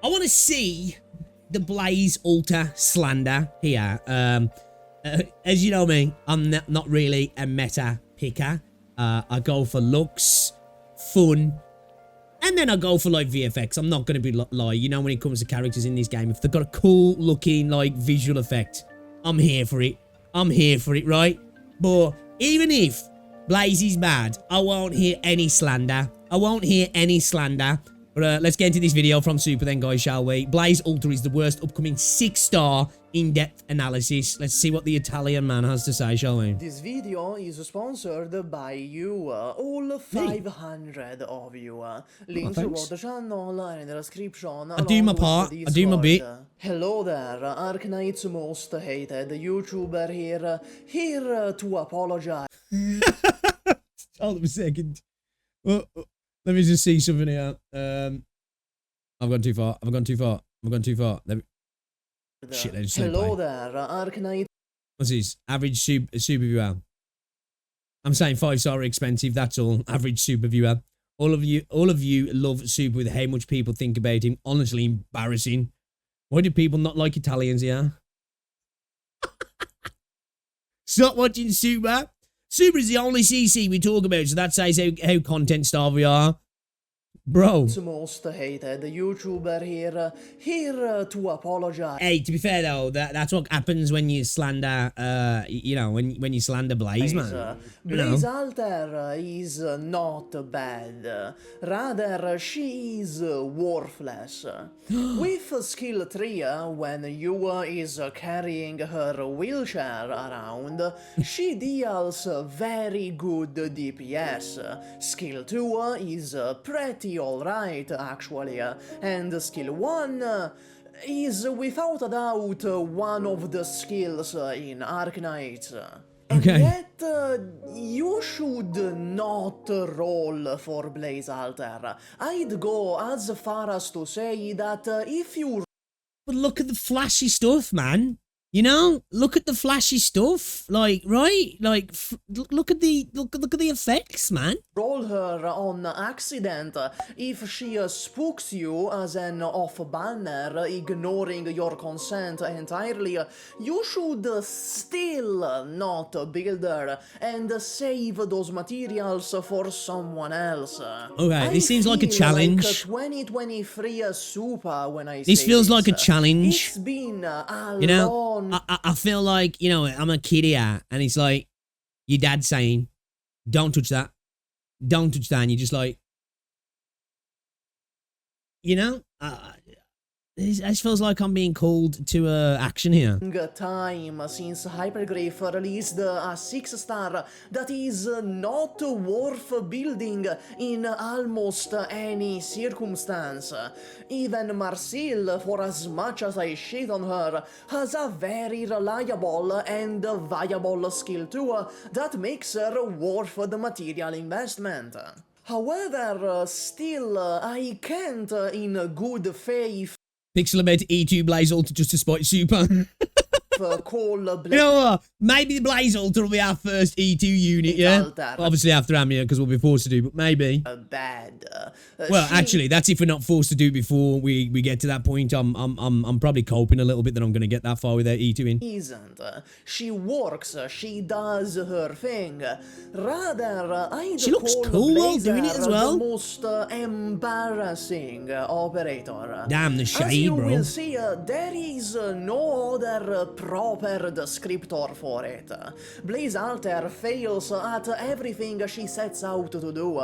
I want to see the Blaze Alter Slander here. As you know me, I'm not really a meta picker. I go for looks, fun, and then I go for like VFX. I'm not going to be lie. You know, when it comes to characters in this game, if they've got a cool looking like visual effect, I'm here for it. I'm here for it, right? But even if Blaze is bad, I won't hear any slander. I won't hear any slander. But let's get into this video from Super then, guys, shall we? Blaze Alter is the worst upcoming 6-star in-depth analysis. Let's see what the Italian man has to say, shall we? This video is sponsored by you, all 500 of you. Links to the channel are in the description. I do my part. I do my bit. Hello there, Arknights most hated YouTuber here to apologize. Hold on a second. Let me just see something here. I've gone too far. I've gone too far. I've gone too far. Shit, they just Hello there, Arknights. What's this? Average super viewer. I'm saying 5-star expensive. That's all. Average super viewer. All of you love Super with how much people think about him. Honestly, embarrassing. Why do people not like Italians here? Stop watching Super. Super is the only CC we talk about, so that says how content starved we are. Bro. Most hated YouTuber here to apologize. Hey, to be fair though, that's what happens when you slander, you know, when you slander Blaze, man. Blaze Alter is not bad. Rather, she is worthless. With skill 3, when you is carrying her wheelchair around, she deals very good DPS. Skill 2 is pretty alright, actually, and skill 1 is without a doubt one of the skills in Arknights. Okay. And yet, you should not roll for Blaze Alter. I'd go as far as to say that if you... But look at the flashy stuff, man. You know, look at the flashy stuff, like, right? Like, look at the effects, man. Roll her on accident. If she spooks you as an off-banner, ignoring your consent entirely, you should still not build her and save those materials for someone else. Okay, this seems like a challenge. Like 2023 Super when I this say feels like a challenge. It's been a you know, long... I feel like, you know, I'm a kid here, and it's like your dad saying, "Don't touch that, don't touch that," and you're just like, you know, this feels like I'm being called to action here. Time since Hypergryph released a 6-star that is not worth building in almost any circumstance. Even Marcel, for as much as I shit on her, has a very reliable and viable skill too that makes her worth the material investment. However, still, I can't in good faith Pixelabed E2 Blaze Alter just to spite Super. call You know what? Maybe the Blaze Alter will be our first E2 unit, yeah? Obviously after Amir, because we'll be forced to do, but maybe. Bad. Well, actually, that's if we're not forced to do before we get to that point. I'm probably coping a little bit that I'm going to get that far without E2 in. Isn't. She works, she does her thing. Rather, I'd she looks call cool while Blazer doing it as well. the most embarrassing operator. Damn, the As shade, you bro. will see, there is no other proper descriptor for it. Blaze Alter fails at everything she sets out to do,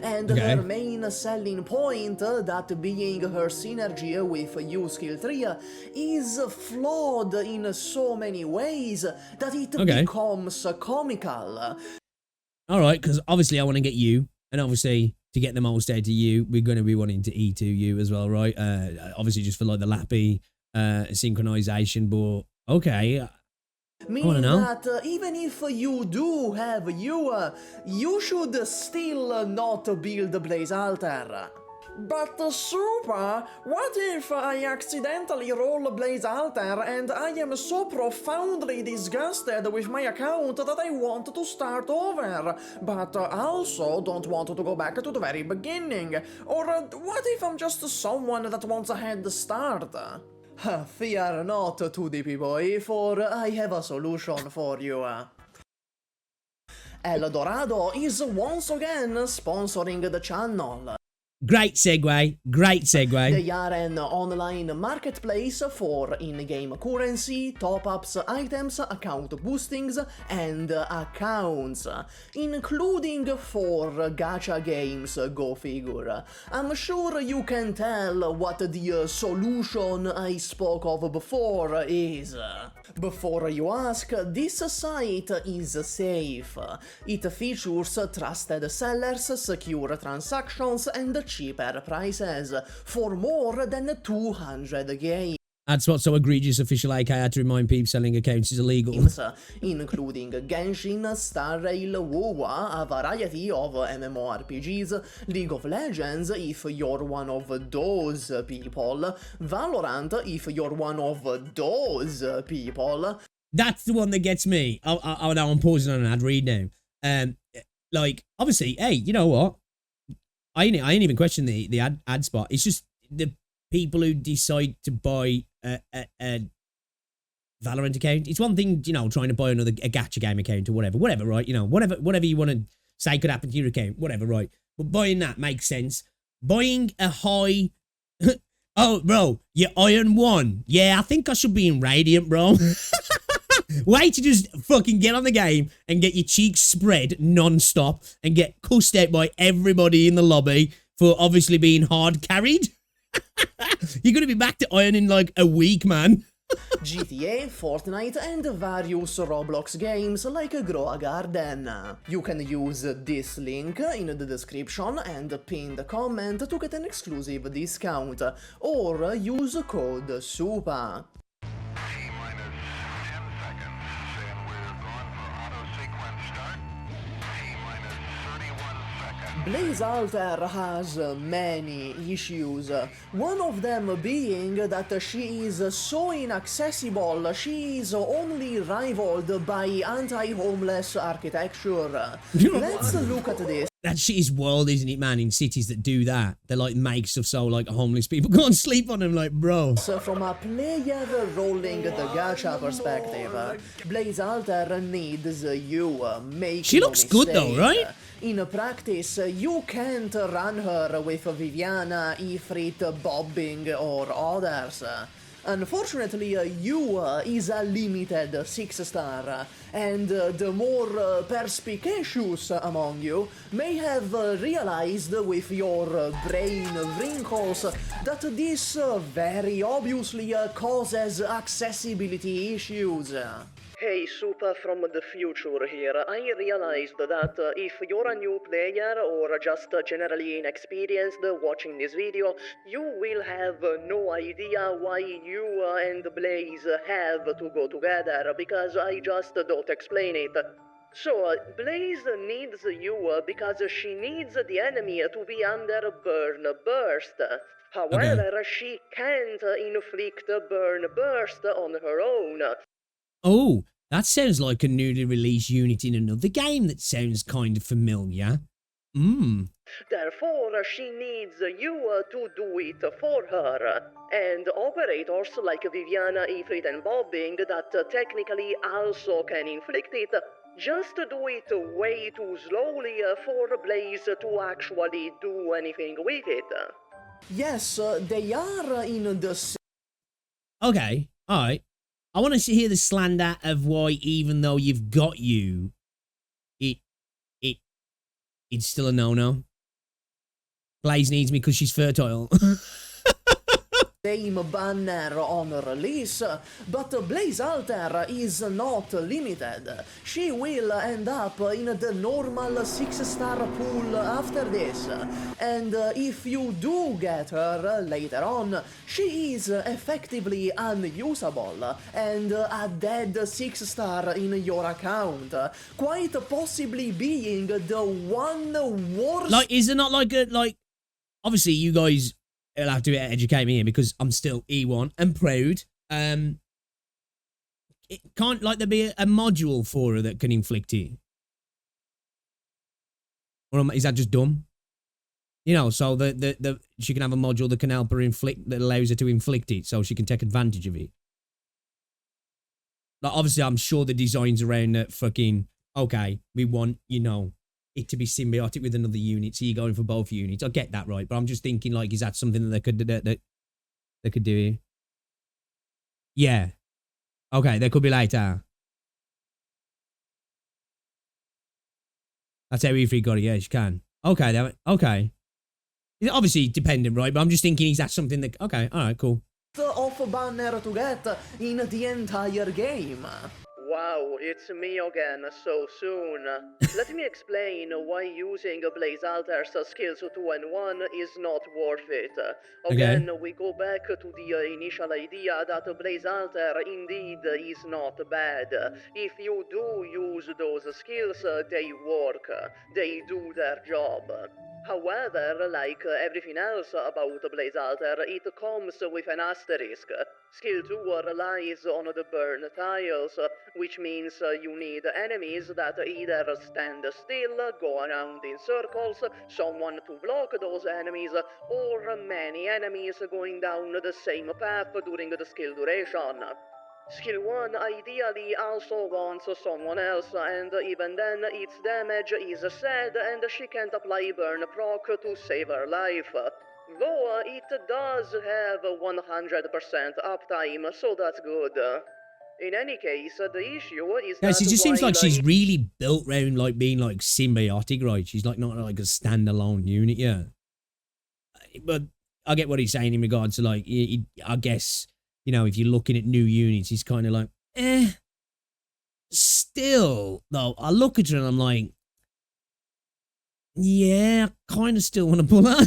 and her main selling point, that being her synergy with U skill 3, is flawed in so many ways that it becomes comical. Alright, because obviously I want to get you, and obviously to get the most out of you, we're going to be wanting to E2 you as well, right? Obviously just for like the lappy synchronization, but okay. Meaning that even if you do have you should still not build Blaze Alter. But Super, what if I accidentally roll Blaze Alter and I am so profoundly disgusted with my account that I want to start over, but also don't want to go back to the very beginning? Or what if I'm just someone that wants a head start? Fear not, 2DP boy, for I have a solution for you. El Dorado is once again sponsoring the channel. Great segue. Great segue. They are an online marketplace for in-game currency, top-ups, items, account boostings, and accounts, including 4 gacha games, go figure. I'm sure you can tell what the solution I spoke of before is. Before you ask, this site is safe. It features trusted sellers, secure transactions, and cheaper prices for more than 200 games. That's what's so egregious. Official AK had to remind people selling accounts is illegal. Including Genshin, Star Rail, WoW, a variety of MMORPGs, League of Legends if you're one of those people, Valorant if you're one of those people. That's the one that gets me. Oh, now I'm pausing on an ad read now. Like, obviously, hey, you know what? I ain't even question the ad spot. It's just the people who decide to buy a Valorant account. It's one thing, you know, trying to buy a gacha game account or whatever, right? You know, whatever you want to say could happen to your account, whatever, right? But buying that makes sense. Buying a high, oh, bro, you're Iron 1. Yeah, I think I should be in Radiant, bro. Way to just fucking get on the game and get your cheeks spread non-stop and get cussed out by everybody in the lobby for obviously being hard carried. You're gonna be back to Iron in like a week, man. GTA, Fortnite, and various Roblox games like Grow a Garden. You can use this link in the description and pinned comment to get an exclusive discount, or use code SUPA. Blaze Alter has many issues, one of them being that she is so inaccessible, she is only rivaled by anti-homeless architecture. Let's look at this. That shit is wild, isn't it, man? In cities that do that, they like make stuff so like homeless people go and sleep on them, like, bro. So from a player rolling the gacha perspective, Blaze Alter needs you. Make she looks good though, right? In practice, you can't run her with Viviana, Ifrit, Bobbing, or others. Unfortunately, you is a limited 6-star, and the more perspicacious among you may have realized with your brain wrinkles that this very obviously causes accessibility issues. Hey, Super from the future here. I realized that if you're a new player or just generally inexperienced watching this video, you will have no idea why you and Blaze have to go together, because I just don't explain it. So, Blaze needs you because she needs the enemy to be under Burn Burst. However, she can't inflict Burn Burst on her own. Oh, that sounds like a newly released unit in another game that sounds kind of familiar. Therefore, she needs you to do it for her. And operators like Viviana, Ifrit, and Bobbing that technically also can inflict it, just do it way too slowly for Blaze to actually do anything with it. Yes, they are in the... Okay, alright. I want to hear the slander of why, even though you've got you, it's still a no-no. Blaze needs me because she's fertile. Same banner on release, but Blaze Alter is not limited. She will end up in the normal 6-star pool after this, and if you do get her later on, she is effectively unusable and a dead 6-star in your account, quite possibly being the one worst... Like, is it not like a, like... obviously you guys will have to educate me here because I'm still E1 and proud. It can't like there be a module for her that can inflict it, or is that just dumb? You know, so the she can have a module that can help her inflict, that allows her to inflict it, so she can take advantage of it. Like, obviously, I'm sure the designs around that fucking, okay, we want, you know, it to be symbiotic with another unit, so you're going for both units. I get that, right? But I'm just thinking, like, is that something that they could do? Yeah. Okay, there could be later. That's how E3 got it, yeah, she can. Okay, then, okay. It's obviously dependent, right? But I'm just thinking, is that something that, okay, alright, cool. Of banner to get in the entire game. Wow, it's me again, so soon. Let me explain why using Blaze Alter's skills 2 and 1 is not worth it. Again, we go back to the initial idea that Blaze Alter indeed is not bad. If you do use those skills, they work. They do their job. However, like everything else about Blaze Alter, it comes with an asterisk. Skill 2 relies on the burn tiles, which means you need enemies that either stand still, go around in circles, someone to block those enemies, or many enemies going down the same path during the skill duration. Skill 1 ideally also wants someone else, and even then its damage is set and she can't apply burn proc to save her life. Though it does have 100% uptime, so that's good. In any case, the issue is Yeah, that she just seems like she's really built around like being like symbiotic, right? She's like not like a standalone unit, yeah. But I get what he's saying in regards to like, I guess, you know, if you're looking at new units, he's kind of like, Still, though, I look at her and I'm like, yeah, I kind of still want to pull her.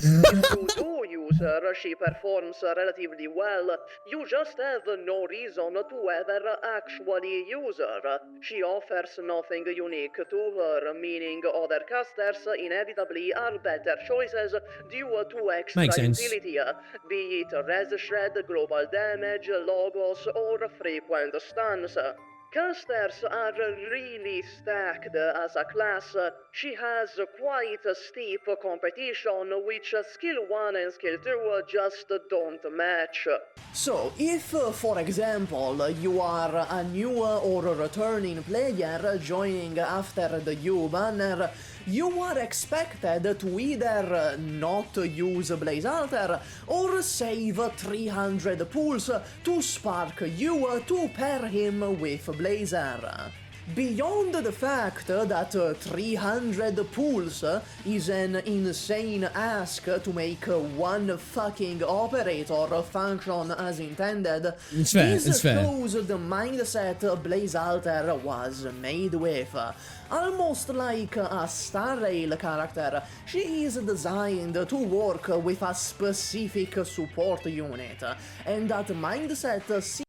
User, she performs relatively well. You just have no reason to ever actually use her. She offers nothing unique to her, meaning other casters inevitably are better choices due to extra Makes sense. utility, be it res shred, global damage, logos, or frequent stuns. Casters are really stacked as a class. She has quite a steep competition, which skill 1 and skill 2 just don't match. So, if, for example, you are a new or a returning player joining after the U banner, you are expected to either not use Blaze Alter or save 300 pulls to spark you to pair him with Blazer. Beyond the fact that 300 pulls is an insane ask to make one fucking operator function as intended, it's fair. shows the mindset Blaze Alter was made with. Almost like a Star Rail character, she is designed to work with a specific support unit, and that mindset...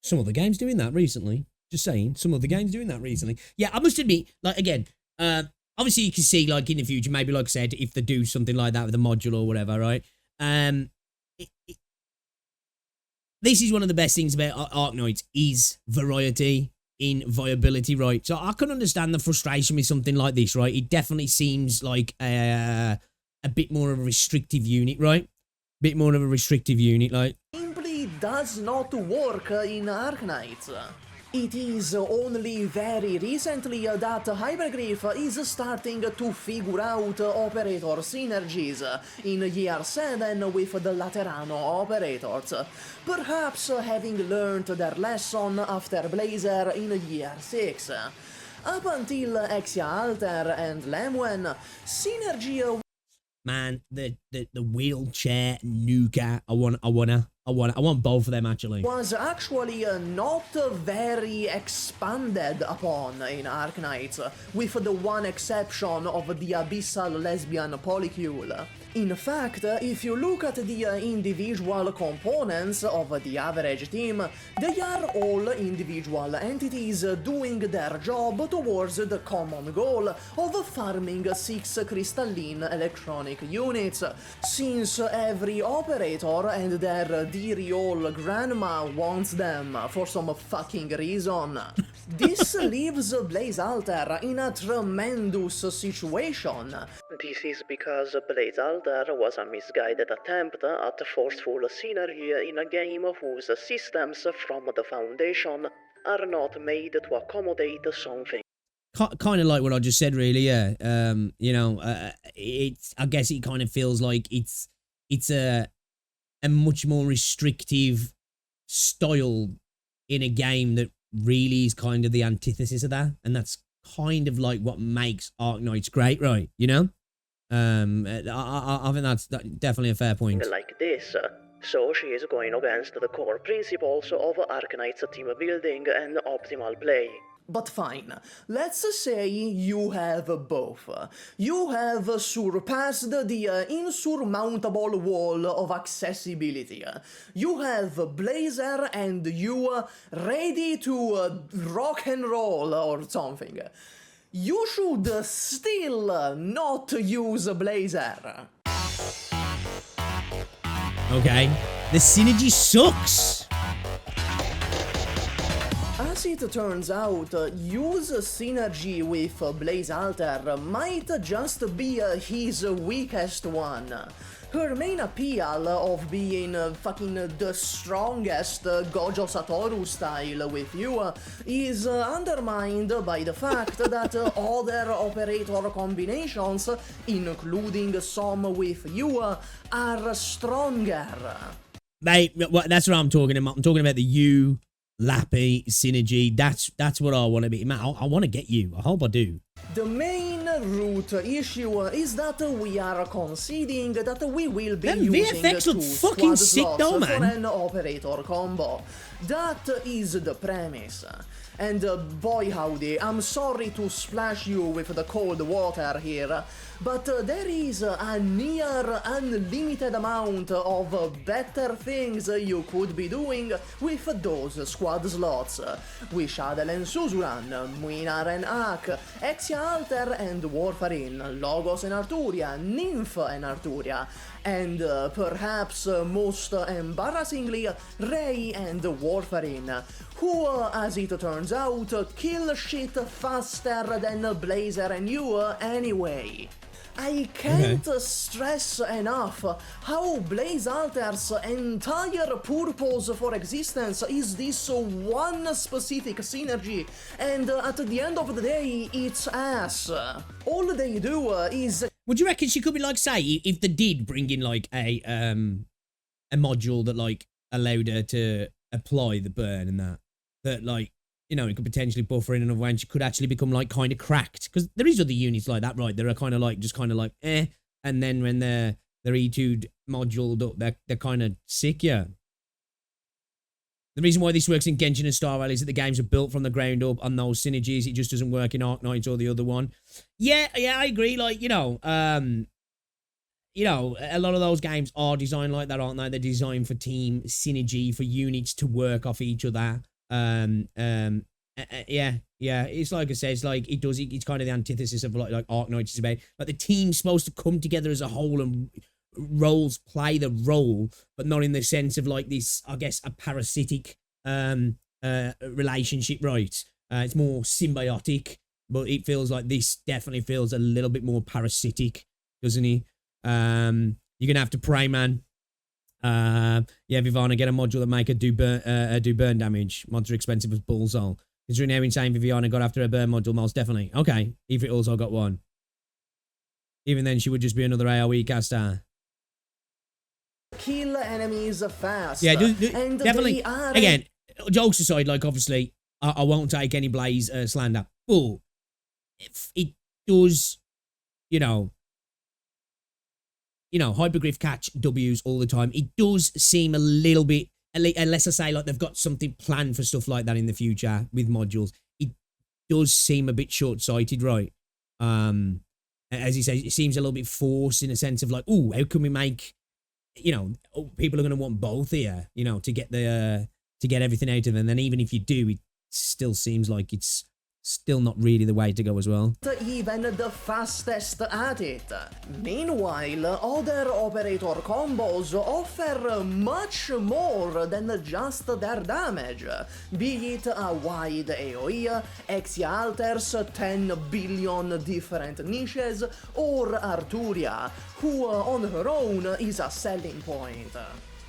Some other games doing that recently. Just saying, some other games doing that recently. Yeah, I must admit, like, again, obviously you can see, like, in the future, maybe, like I said, if they do something like that with a module or whatever, right? This is one of the best things about Arknights is variety in viability, right? So I can understand the frustration with something like this, right? It definitely seems like a bit more of a restrictive unit, right? Bit more of a restrictive unit, like. Simply does not work in Arknights. It is only very recently that Hypergryph is starting to figure out operator synergies in year 7 with the Laterano operators, perhaps having learned their lesson after Blazer in year 6. Up until Exia Alter and Lemwen, synergy... Man, the wheelchair nuka, I want both of them actually. Was actually not very expanded upon in Arknights, with the one exception of the abyssal lesbian polycule. In fact, if you look at the individual components of the average team, they are all individual entities doing their job towards the common goal of farming 6 crystalline electronic units, since every operator and their dearie old grandma wants them for some fucking reason. This leaves Blaze Alter in a tremendous situation. This is because Blaze Alter was a misguided attempt at forceful synergy in a game whose systems from the foundation are not made to accommodate something. Kind of like what I just said, really. Yeah. It's. I guess it kind of feels like it's a much more restrictive style in a game that really is kind of the antithesis of that, and that's kind of like what makes Arknights great, right? You know. I think that's definitely a fair point. Like this. So she is going against the core principles of Arknights team building and optimal play. But fine, let's say you have both. You have surpassed the insurmountable wall of accessibility. You have Blazer and you ready to rock and roll or something. You should still not use Blazer. Okay, the synergy sucks. As it turns out, use synergy with Blaze Alter might just be his weakest one. Her main appeal of being fucking the strongest Gojo Satoru style with you is undermined by the fact that other operator combinations, including some with you, are stronger. Mate, that's what I'm talking about. I'm talking about the you, Lappy, synergy. That's what I want to be. Man, I want to get you. I hope I do. The main root issue is that we are conceding that we will be using VFX two look fucking squad sick slots though, for man. an operator combo. That is the premise. And boy howdy, I'm sorry to splash you with the cold water here, but there is a near unlimited amount of better things you could be doing with those squad slots. Wishadel and Suzuran, Muinar and Ak, Exia Alter and Warfarin, Logos and Arturia, Nymph and Arturia, and perhaps most embarrassingly, Ray and Warfarin, who, as it turns out, kill shit faster than Blazer and you anyway. I can't stress enough how Blaze Alter's entire purpose for existence is this one specific synergy, and at the end of the day, it's ass. All they do is... Would you reckon she could be like, say, if they did bring in like a module that like allowed her to apply the burn and that like, you know, it could potentially buffer in another way and she could actually become like kind of cracked, because there is other units like that, right? They're kind of like just kind of like and then when they're E2'd moduled up, they're kind of sick. Yeah. The reason why this works in Genshin and Star Rail is that the games are built from the ground up on those synergies. It just doesn't work in Arknights or the other one. Yeah, I agree. Like, a lot of those games are designed like that, aren't they? They're designed for team synergy, for units to work off each other. Yeah. It's like I said, it's like it's kind of the antithesis of like Arknights is about. Like the team's supposed to come together as a whole and roles play the role, but not in the sense of like this, I guess, a parasitic relationship, right? It's more symbiotic, but it feels like this definitely feels a little bit more parasitic, doesn't he? You're gonna have to pray, man. Yeah, Vivana, get a module that make her do burn damage. Mods are expensive as balls all. Considering how insane Viviana got after a burn module, most definitely. Okay, if it also got one. Even then, she would just be another AoE caster. Kill enemies fast. Yeah, and definitely. Again, jokes aside, like obviously, I won't take any Blaze slander, but if it does, Hypergryph catch W's all the time. It does seem a little bit, unless I say like they've got something planned for stuff like that in the future with modules, it does seem a bit short-sighted, right? And As he says, it seems a little bit forced in a sense of like, oh, how can we make, people are going to want both here, to get to get everything out of them. And then even if you do, it still seems like it's still not really the way to go as well. Even the fastest at it. Meanwhile, other operator combos offer much more than just their damage, be it a wide AoE, Exia alters, 10 billion different niches, or Arturia, who on her own is a selling point.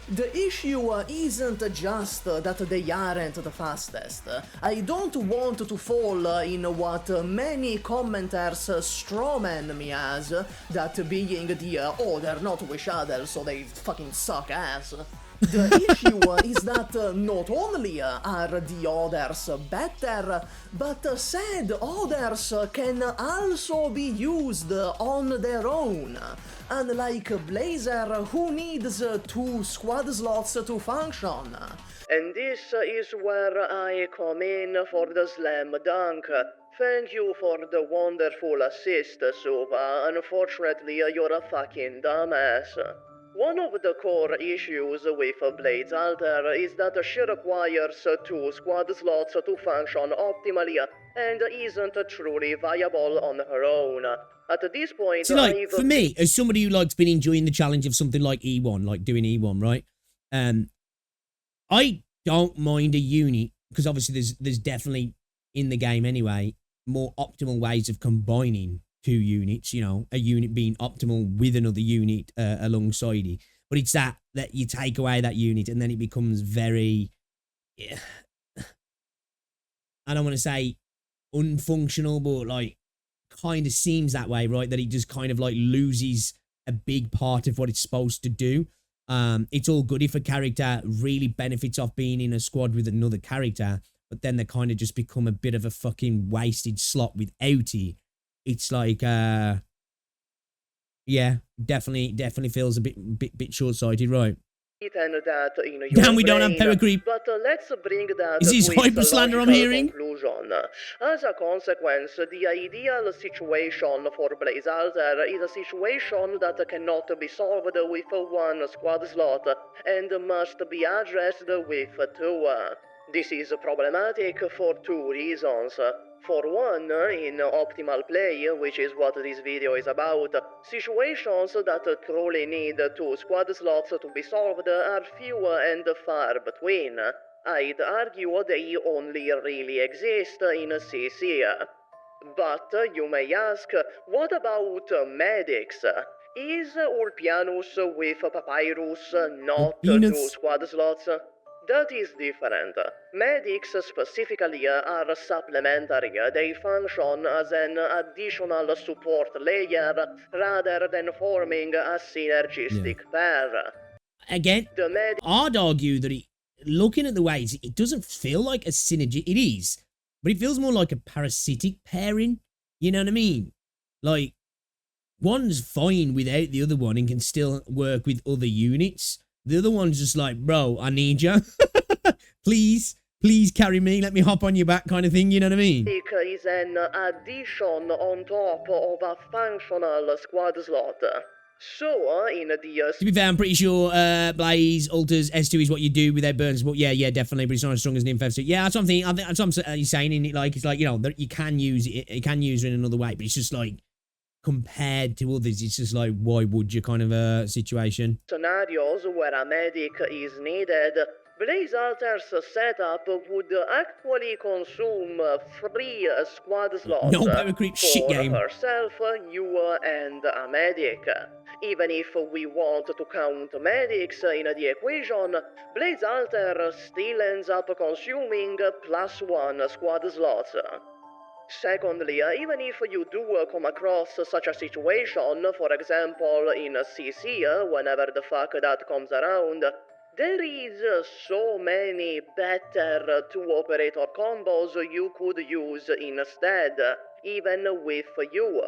The issue isn't just that they aren't the fastest. I don't want to fall in what many commenters strawman me as, that being they're not wish others so they fucking suck ass. The issue is that not only are the others better, but said others can also be used on their own. Unlike Blazer, who needs 2 squad slots to function. And this is where I come in for the slam dunk. Thank you for the wonderful assist, Supa. Unfortunately, you're a fucking dumbass. One of the core issues with Blade's Alter is that she requires 2 squad slots to function optimally and isn't truly viable on her own. At this point, so for me, as somebody who likes been enjoying the challenge of something like E1, like doing E1, right? I don't mind a unit, because obviously there's definitely in the game anyway more optimal ways of combining 2 units, a unit being optimal with another unit alongside it. But it's that you take away that unit and then it becomes very, I don't want to say unfunctional, but like kind of seems that way, right? That it just kind of like loses a big part of what it's supposed to do. It's all good if a character really benefits off being in a squad with another character, but then they kind of just become a bit of a fucking wasted slot without it. It's like, yeah, definitely feels a bit short-sighted, right? Damn, we don't have Hypergryph. But let's bring that Is this Hyper Slander I'm hearing? Conclusion. As a consequence, the ideal situation for Blaze Alter is a situation that cannot be solved with 1 squad slot and must be addressed with 2. This is problematic for 2 reasons. For one, in optimal play, which is what this video is about, situations that truly need 2 squad slots to be solved are few and far between. I'd argue they only really exist in CC. But you may ask, what about medics? Is Ulpianus with Papyrus not 2 squad slots? That is different. Medics specifically are supplementary. They function as an additional support layer rather than forming a synergistic pair. Again, I'd argue that looking at the ways, it doesn't feel like a synergy. It is, but it feels more like a parasitic pairing. You know what I mean? Like, one's fine without the other one and can still work with other units. The other one's just like, bro, I need you. Please carry me. Let me hop on your back kind of thing. You know what I mean? It is an addition on top of a functional squad slot. So, in the... To be fair, I'm pretty sure Blaze, Alters, S2 is what you do without burns. But yeah, definitely. But it's not as strong as an Infest. Yeah, that's what I'm thinking. That's what I'm saying. In it, like, it's like, you can use it. You can use it in another way. But it's just like, compared to others, it's just like, why would you kind of situation? Scenarios where a medic is needed, Blaze Alter's setup would actually consume 3 squad slots no Hypergryph shit game. Herself, you, and a medic. Even if we want to count medics in the equation, Blaze Alter still ends up consuming +1 squad slots. Secondly, even if you do come across such a situation, for example in CC, whenever the fuck that comes around, there is so many better 2 operator combos you could use instead, even with you.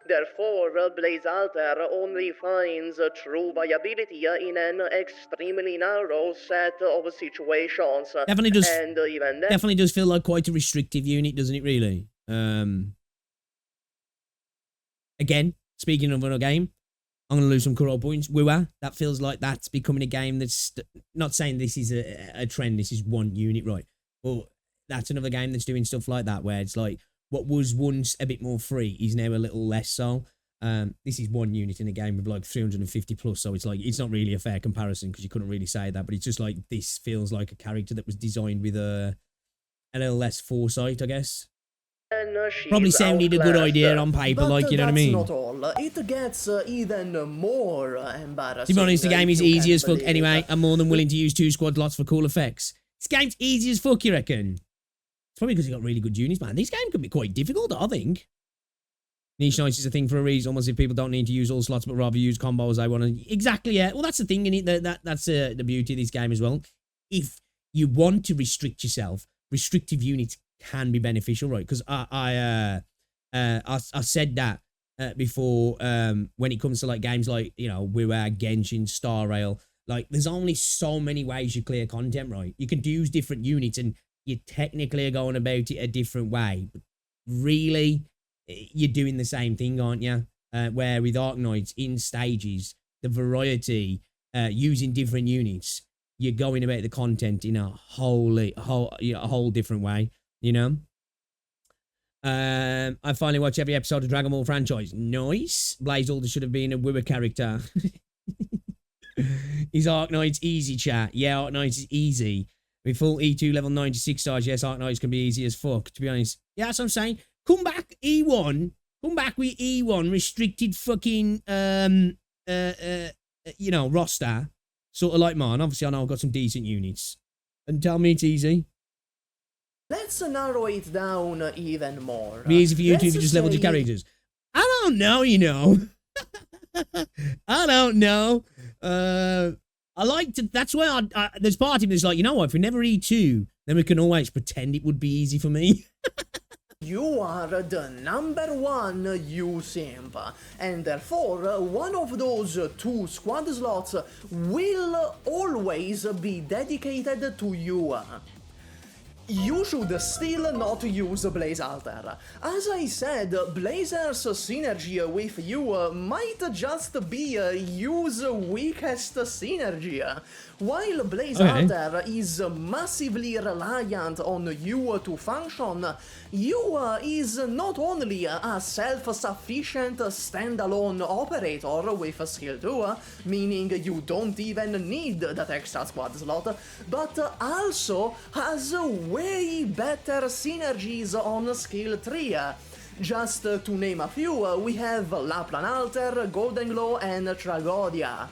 Therefore, Blaze Alter only finds true viability in an extremely narrow set of situations. Definitely does. And even then, definitely does feel like quite a restrictive unit, doesn't it? Really. Again, speaking of another game, I'm going to lose some Kuro points. Wua, that feels like that's becoming a game that's... Not saying this is a trend, this is one unit, right? But that's another game that's doing stuff like that, where it's like, what was once a bit more free is now a little less so. This is one unit in a game with like 350 plus, so it's like, it's not really a fair comparison because you couldn't really say that, but it's just like, this feels like a character that was designed with a little less foresight, I guess. Probably sounded a good idea on paper, but like, you know what I mean? That's not all. It gets even more embarrassing. To be honest, the game is easy as fuck anyway. It. I'm more than willing to use 2 squad lots for cool effects. This game's easy as fuck, you reckon? It's probably because you got really good units, man. This game could be quite difficult, I think. Niche Knights is a thing for a reason, almost if people don't need to use all slots, but rather use combos I want to... Exactly, yeah. Well, that's the thing, innit? That's the beauty of this game as well. If you want to restrict yourself, restrictive units can be beneficial, right? Because I said that before when it comes to like games like, you know, WoW, Genshin, Star Rail. Like, there's only so many ways you clear content, right? You can use different units and you technically are going about it a different way. But really, you're doing the same thing, aren't you? Where with Arknights, in stages, the variety, using different units, you're going about the content in a whole different way, you know? I finally watched every episode of Dragon Ball franchise. Nice. Blaze Alder should have been a Wua character. Is Arknights easy, chat? Yeah, Arknights is easy. With full E2 level 96 stars, yes, Arknights can be easy as fuck, to be honest. Yeah, that's what I'm saying. Come back, E1. Come back with E1, restricted fucking, you know, roster. Sort of like mine. Obviously, I know I've got some decent units. And tell me it's easy. Let's narrow it down even more. It'd be easy for you two to just level your characters. I don't know, you know. I don't know. I like to... That's why there's part of me that's like, you know what? If we never E2, then we can always pretend it would be easy for me. You are the number one, you simp, and therefore one of those 2 squad slots will always be dedicated to you. You should still not use Blaze Alter. As I said, Blazer's synergy with you might just be You's weakest synergy. While Blaze Alter is massively reliant on you to function, you is not only a self-sufficient standalone operator with skill 2, meaning you don't even need that extra squad slot, but also has way better synergies on skill 3. Just to name a few, we have Laplan Alter, Golden Glow, and Tragodia.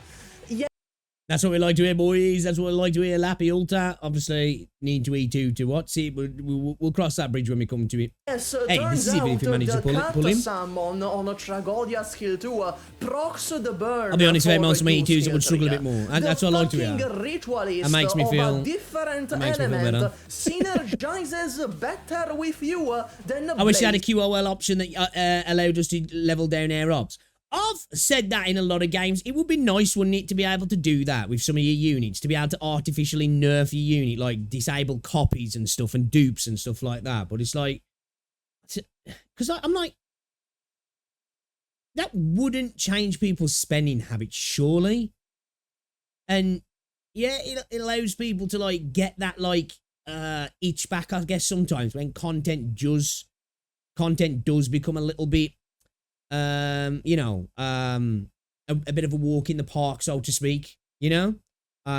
That's what we like to hear, boys. That's what we like to hear. Lappy Altar. Obviously, need to E2 to what? See, we'll cross that bridge when we come to it. Yes, hey, this is even if we manage to pull him. Summon on Tragodia skill 2 procs the burn. I'll be honest, if most of my E2s would struggle a bit more. And that's what I like to hear. It makes me feel better. Synergizes better with you than I wish I had a QOL option that allowed us to level down air ops. I've said that in a lot of games. It would be nice, wouldn't it, to be able to do that with some of your units, to be able to artificially nerf your unit, like disable copies and stuff and dupes and stuff like that. But it's like, because I'm like, that wouldn't change people's spending habits, surely. And yeah, it allows people to like get that like itch back, I guess, sometimes when content does become a little bit you know, a bit of a walk in the park, so to speak, you know,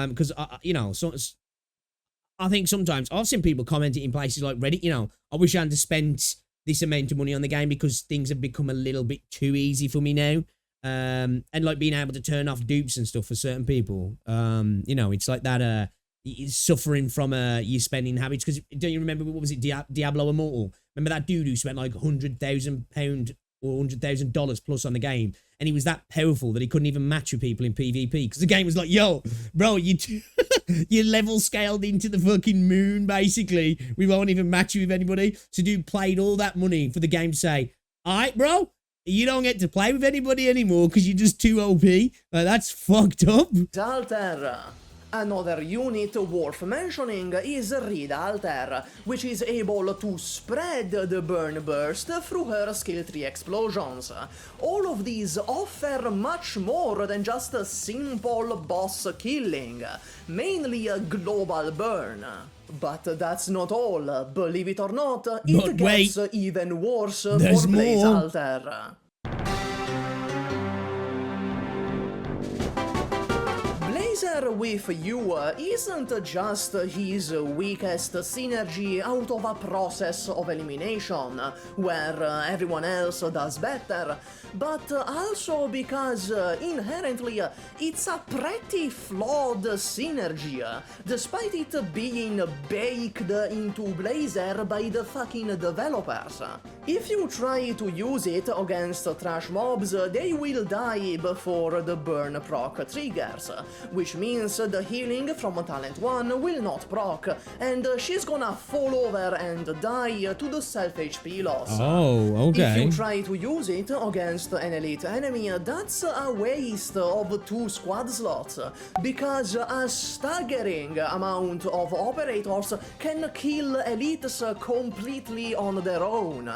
because you know, so I think sometimes I've seen people commenting in places like Reddit, you know, I wish I hadn't spent this amount of money on the game because things have become a little bit too easy for me now, and like being able to turn off dupes and stuff for certain people, you know, it's like that suffering from your spending habits. Because don't you remember, what was it, Diablo Immortal? Remember that dude who spent like £100,000 or $100,000 plus on the game, and he was that powerful that he couldn't even match with people in PvP because the game was like, yo, bro, you level scaled into the fucking moon, basically. We won't even match you with anybody. So dude played all that money for the game to say, all right, bro, you don't get to play with anybody anymore because you're just too OP. Like, that's fucked up. Alter. Another unit worth mentioning is Reed Alter, which is able to spread the burn burst through her skill tree explosions. All of these offer much more than just a simple boss killing, mainly a global burn. But that's not all. Believe it or not, it gets even worse for Blaze Alter. Blazer with you isn't just his weakest synergy out of a process of elimination, where everyone else does better, but also because inherently it's a pretty flawed synergy, despite it being baked into Blazer by the fucking developers. If you try to use it against trash mobs, they will die before the burn proc triggers, which means the healing from talent 1 will not proc, and she's gonna fall over and die to the self HP loss. Oh, okay. If you try to use it against an elite enemy, that's a waste of 2 squad slots, because a staggering amount of operators can kill elites completely on their own.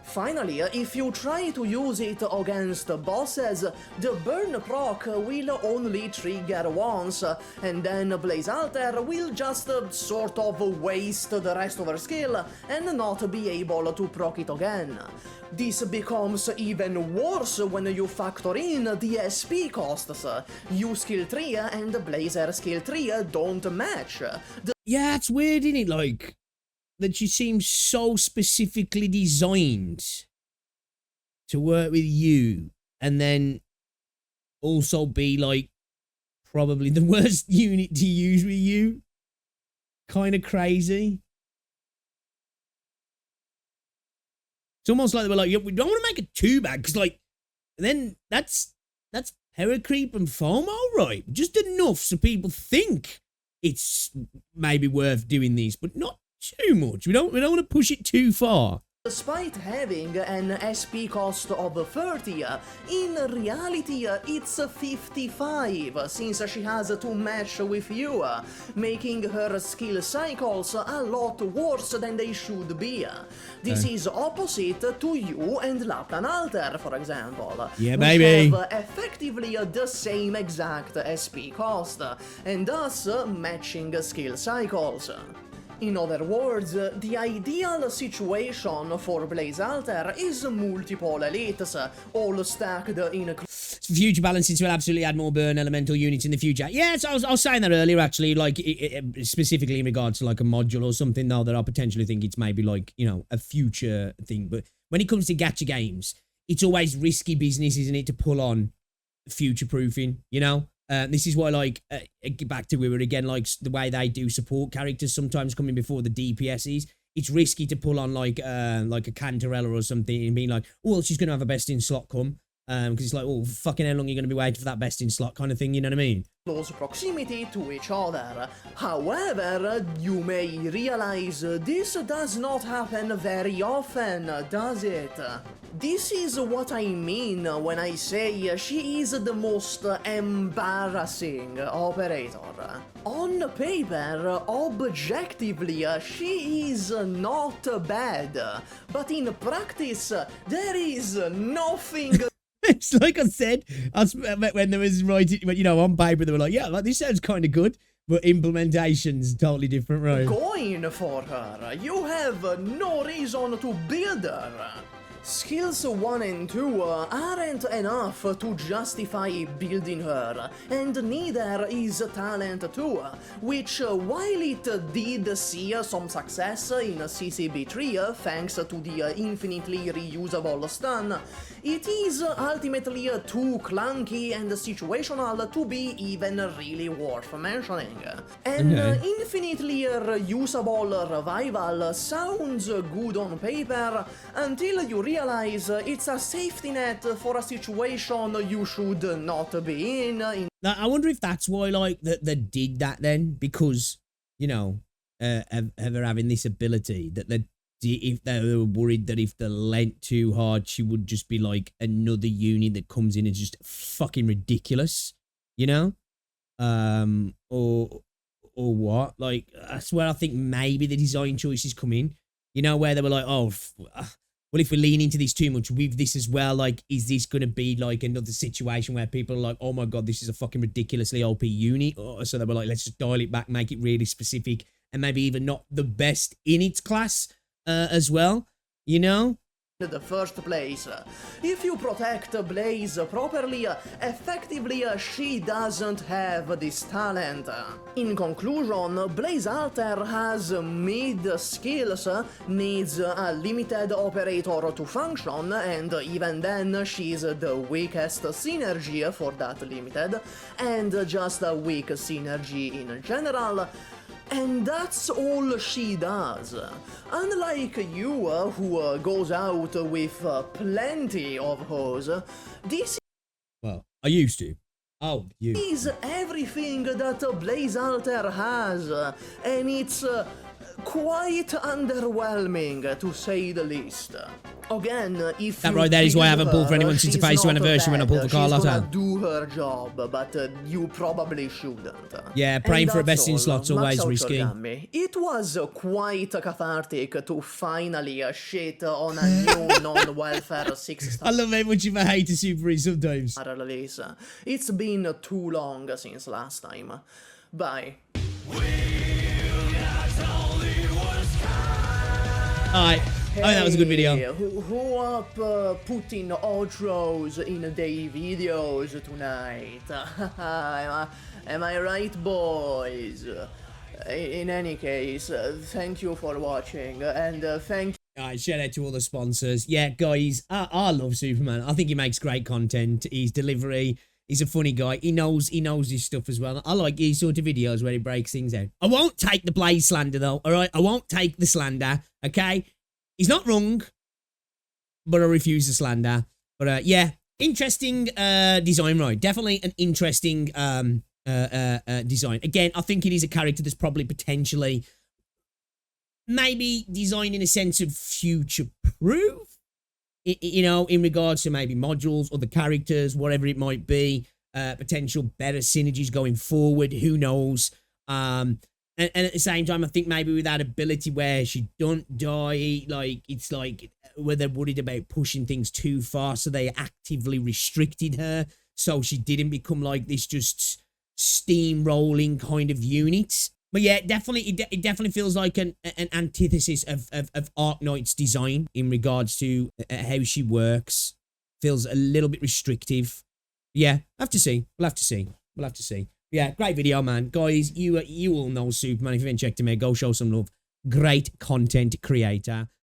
Finally, if you try to use it against bosses, the burn proc will only trigger once, and then Blaze Alter will just sort of waste the rest of her skill and not be able to proc it again. This becomes even worse when you factor in the SP costs. You skill tree and Blazer skill tree don't match. Yeah, it's weird, isn't it? Like, that she seems so specifically designed to work with you and then also be like probably the worst unit to use with you. Kind of crazy. It's almost like they were like, yeah, we don't want to make it too bad, because like then that's Hypergryph and FOMO, right? Just enough so people think it's maybe worth doing these, but not too much. We don't want to push it too far. Despite having an SP cost of 30, in reality it's 55, since she has to match with you, making her skill cycles a lot worse than they should be. This is opposite to you and Laplan Alter, for example. Yeah, baby. We have effectively the same exact SP cost, and thus matching skill cycles. In other words, the ideal situation for Blaze Alter is multiple elites, all stacked in... Future balances will absolutely add more burn elemental units in the future. Yes, I was saying that earlier, actually, like, specifically in regards to, like, a module or something, though, that I potentially think it's maybe, like, you know, a future thing. But when it comes to gacha games, it's always risky business, isn't it, to pull on future-proofing, you know? This is why, like, back to Weaver again, like, the way they do support characters sometimes coming before the DPSs, it's risky to pull on, like a Cantarella or something and being like, oh, well, she's going to have a best in slot come. Because it's like, oh, fucking how long are you going to be waiting for that best in slot kind of thing, you know what I mean? Close proximity to each other. However, you may realize this does not happen very often, does it? This is what I mean when I say she is the most embarrassing operator. On paper, objectively, she is not bad, but in practice, there is nothing... It's like I said, when there was writing, you know, on paper, they were like, yeah, like, this sounds kind of good, but implementation's totally different, right? Going for her. You have no reason to build her. Skills 1 and 2 aren't enough to justify building her, and neither is talent 2, which, while it did see some success in CCB3 thanks to the infinitely reusable stun, it is ultimately too clunky and situational to be even really worth mentioning. And infinitely reusable revival sounds good on paper until you realize it's a safety net for a situation you should not be in. Now, I wonder if that's why, like, they did that then, because, you know, of her having this ability, that if they were worried that if they lent too hard, she would just be like another unit that comes in and just fucking ridiculous, you know? Or what? Like, that's where I think maybe the design choices come in. You know, where they were like, oh, well, if we lean into this too much with this as well, like, is this going to be like another situation where people are like, oh my God, this is a fucking ridiculously OP unit? So they were like, let's just dial it back, make it really specific, and maybe even not the best in its class as well, you know? The first place. If you protect Blaze properly, effectively she doesn't have this talent. In conclusion, Blaze Alter has mid skills, needs a limited operator to function, and even then she's the weakest synergy for that limited, and just a weak synergy in general. And that's all she does. Unlike you, who goes out with plenty of hoes, this Well, I used to. Oh, you. is everything that Blaze Alter has, and it's quite underwhelming, to say the least. Again, if That you right there is why I feel haven't pulled for her, anyone since the she's phase 2 not anniversary when I bad. pulled for Carl She's Otto. gonna do her job, but you probably shouldn't. Yeah, And praying for a that's best in all. slot's Max always out risky. Origami. It was quite cathartic to finally shit on a new non-welfare 6-star I love how much of a hate to Super E sometimes. release. It's been too long since last time. Bye. Alright. Oh, that was a good video. Hey, who up putting outros in their videos tonight? Am I right, boys? In any case, thank you for watching, and thank Alright, shout out to all the sponsors. Yeah, guys, I love Superman. I think he makes great content. His delivery, he's a funny guy. He knows his stuff as well. I like these sort of videos where he breaks things out. I won't take the Blaze slander though, alright? I won't take the slander, okay? He's not wrong, but I refuse the slander. But yeah, interesting design, right? Definitely an interesting design. Again, I think it is a character that's probably potentially maybe designed in a sense of future-proof, you know, in regards to maybe modules or the characters, whatever it might be, potential better synergies going forward, who knows. And at the same time, I think maybe with that ability where she don't die, like, it's like where they're worried about pushing things too far, so they actively restricted her, so she didn't become like this just steamrolling kind of unit. But yeah, definitely, it definitely feels like an antithesis of Arknights' design in regards to how she works. Feels a little bit restrictive. Yeah, have to see. We'll have to see. We'll have to see. Yeah, great video, man. Guys, you all know Superman. If you haven't checked him out, go show some love. Great content creator.